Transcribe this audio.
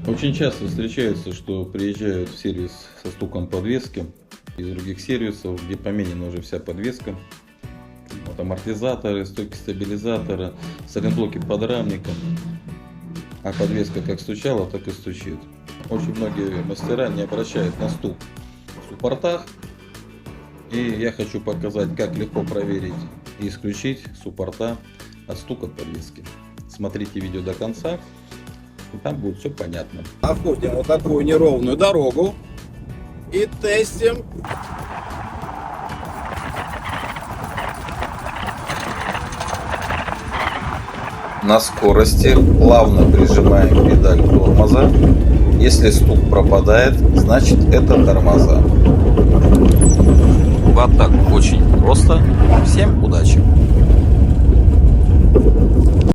Очень часто встречается, что приезжают в сервис со стуком подвески из других сервисов, где поменена уже вся подвеска. Вот амортизаторы, стойки стабилизатора, сайлентблоки подрамника. А подвеска как стучала, так и стучит. Очень многие мастера не обращают на стук в суппортах. И я хочу показать, как легко проверить и исключить суппорта от стука подвески. Смотрите видео до конца, и там будет все понятно. Находим вот такую неровную дорогу и тестим. На скорости плавно прижимаем педаль тормоза. Если стук пропадает, значит это тормоза. Вот так очень просто. Всем удачи!